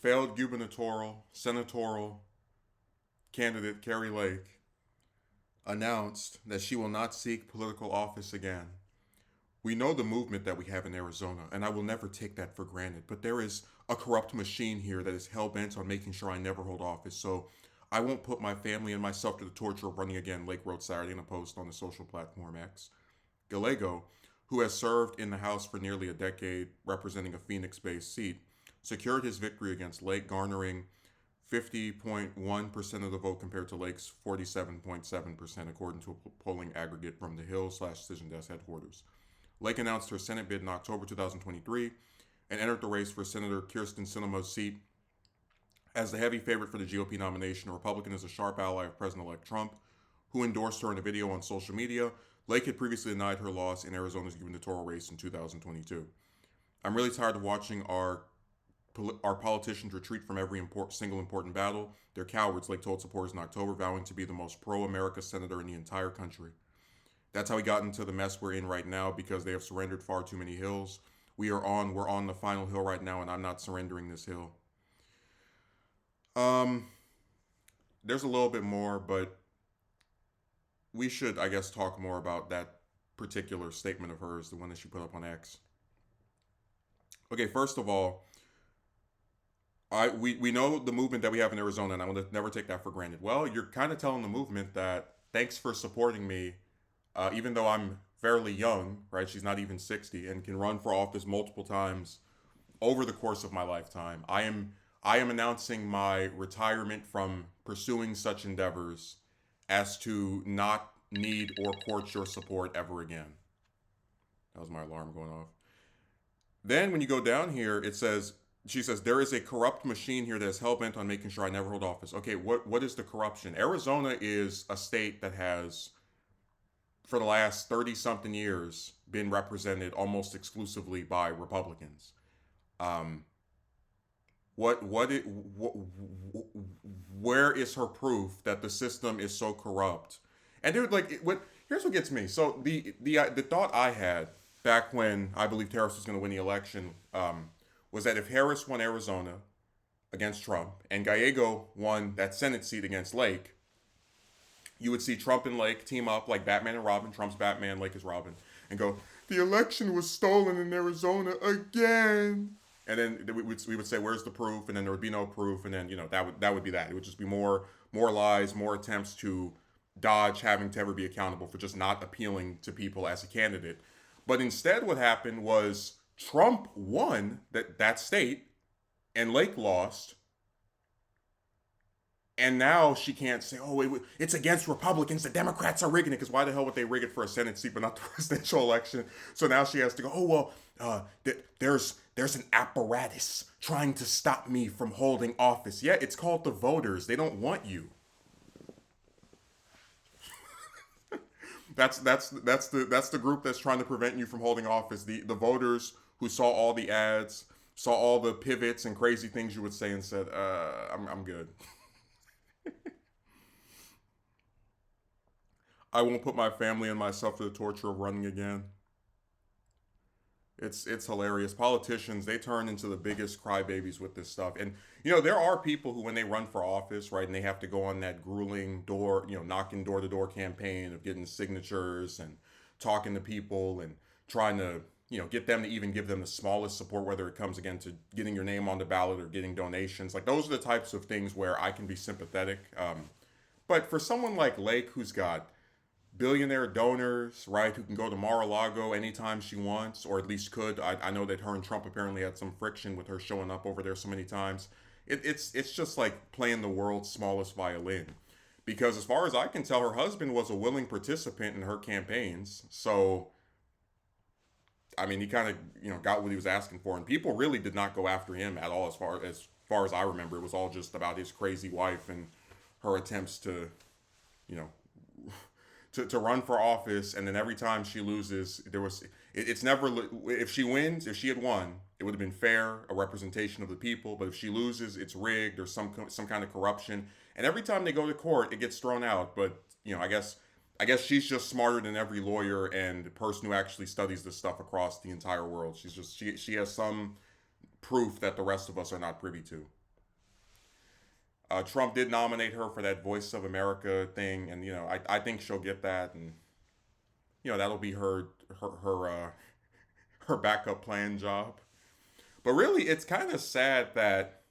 failed gubernatorial, senatorial candidate Kari Lake announced that she will not seek political office again. We know the movement that we have in Arizona, and I will never take that for granted. But there is a corrupt machine here that is hell bent on making sure I never hold office. So I won't put my family and myself to the torture of running again, Lake wrote Saturday in a post on the social platform X. Gallego, who has served in the House for nearly a decade, representing a Phoenix based seat, secured his victory against Lake, garnering 50.1% of the vote compared to Lake's 47.7%, according to a polling aggregate from the Hill/Decision Desk headquarters. Lake announced her Senate bid in October 2023 and entered the race for Senator Kirsten Sinema's seat as the heavy favorite for the GOP nomination. A Republican is a sharp ally of President-elect Trump, who endorsed her in a video on social media. Lake had previously denied her loss in Arizona's gubernatorial race in 2022. I'm really tired of watching our politicians retreat from every single important battle. They're cowards, Lake told supporters in October, vowing to be the most pro-America senator in the entire country. That's how we got into the mess we're in right now because they have surrendered far too many hills. We're on the final hill right now, and I'm not surrendering this hill. There's a little bit more, but we should, I guess, talk more about that particular statement of hers, the one that she put up on X. Okay, first of all, we know the movement that we have in Arizona, and I will never take that for granted. Well, you're kind of telling the movement that thanks for supporting me, even though I'm fairly young, right? She's not even 60 and can run for office multiple times over the course of my lifetime. I am announcing my retirement from pursuing such endeavors as to not need or court your support ever again. That was my alarm going off. Then when you go down here, she says, there is a corrupt machine here that is hell-bent on making sure I never hold office. Okay, what is the corruption? Arizona is a state that has, for the last 30-something years, been represented almost exclusively by Republicans. Where is her proof that the system is so corrupt? And dude, here's what gets me. So the thought I had back when I believed Harris was going to win the election, was that if Harris won Arizona against Trump and Gallego won that Senate seat against Lake, you would see Trump and Lake team up like Batman and Robin. Trump's Batman, Lake is Robin, and go, the election was stolen in Arizona again. And then we would say, where's the proof? And then there would be no proof. And then, that would be that. It would just be more lies, more attempts to dodge having to ever be accountable for just not appealing to people as a candidate. But instead what happened was Trump won that state and Lake lost. And now she can't say, oh, it's against Republicans. The Democrats are rigging it. Because why the hell would they rig it for a Senate seat but not the presidential election? So now she has to go, oh, well, there's an apparatus trying to stop me from holding office. Yeah, it's called the voters. They don't want you. That's the group that's trying to prevent you from holding office. The voters who saw all the ads, saw all the pivots and crazy things you would say and said, I'm good. I won't put my family and myself to the torture of running again. It's hilarious. Politicians, they turn into the biggest crybabies with this stuff. And there are people who, when they run for office, right, and they have to go on that grueling knocking door to door campaign of getting signatures and talking to people and trying to get them to even give them the smallest support, whether it comes again to getting your name on the ballot or getting donations. Like, those are the types of things where I can be sympathetic. But for someone like Lake, who's got billionaire donors, right, who can go to Mar-a-Lago anytime she wants, or at least could. I know that her and Trump apparently had some friction with her showing up over there so many times. It's just like playing the world's smallest violin. Because as far as I can tell, her husband was a willing participant in her campaigns. So, I mean, he kind of, got what he was asking for. And people really did not go after him at all as far as I remember. It was all just about his crazy wife and her attempts to, to run for office, and then every time she loses, it's never, if she had won, it would have been fair, a representation of the people. But if she loses, it's rigged or some kind of corruption. And every time they go to court, it gets thrown out. But I guess she's just smarter than every lawyer and person who actually studies this stuff across the entire world. She has some proof that the rest of us are not privy to. Trump did nominate her for that Voice of America thing, and I think she'll get that, and that'll be her backup plan job. But really, it's kind of sad that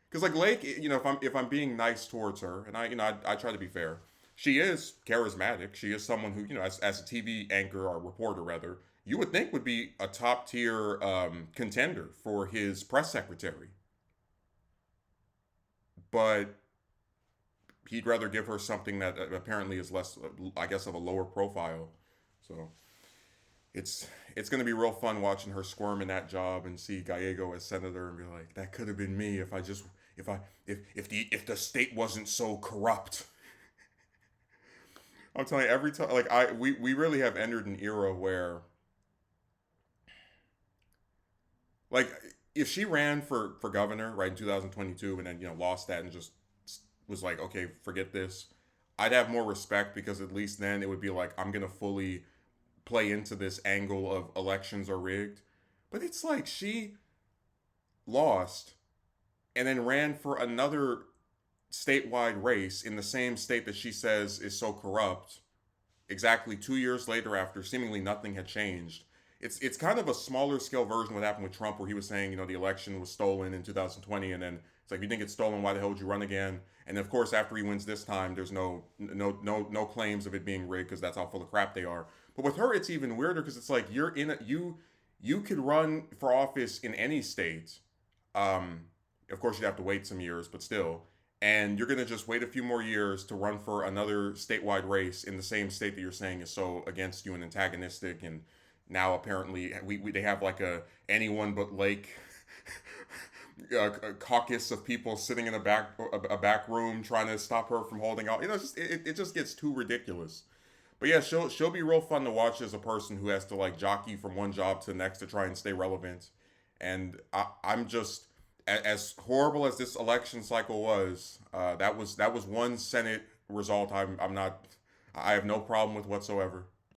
because like Lake, if I'm being nice towards her, and I try to be fair, she is charismatic. She is someone who as a TV anchor or reporter rather, you would think would be a top tier contender for his press secretary, but he'd rather give her something that apparently is less, I guess, of a lower profile. So it's going to be real fun watching her squirm in that job and see Gallego as senator and be like, that could have been me if I just if the state wasn't so corrupt. I'm telling you, every time like we really have entered an era where like if she ran for governor right in 2022 and then lost that and just was like, okay, forget this, I'd have more respect because at least then it would be like I'm gonna fully play into this angle of elections are rigged. But it's like she lost and then ran for another statewide race in the same state that she says is so corrupt exactly 2 years later after seemingly nothing had changed. It's kind of a smaller scale version of what happened with Trump, where he was saying, the election was stolen in 2020, and then it's like, you think it's stolen? Why the hell would you run again? And of course, after he wins this time, there's no claims of it being rigged because that's how full of crap they are. But with her, it's even weirder because it's like you could run for office in any state. Of course, you'd have to wait some years, but still, and you're gonna just wait a few more years to run for another statewide race in the same state that you're saying is so against you and antagonistic. And now apparently they have like a anyone but Lake a caucus of people sitting in a back room trying to stop her from holding out. It just gets too ridiculous. But yeah, she'll be real fun to watch as a person who has to like jockey from one job to the next to try and stay relevant. And I'm just as horrible as this election cycle was. That was one Senate result. I have no problem with whatsoever.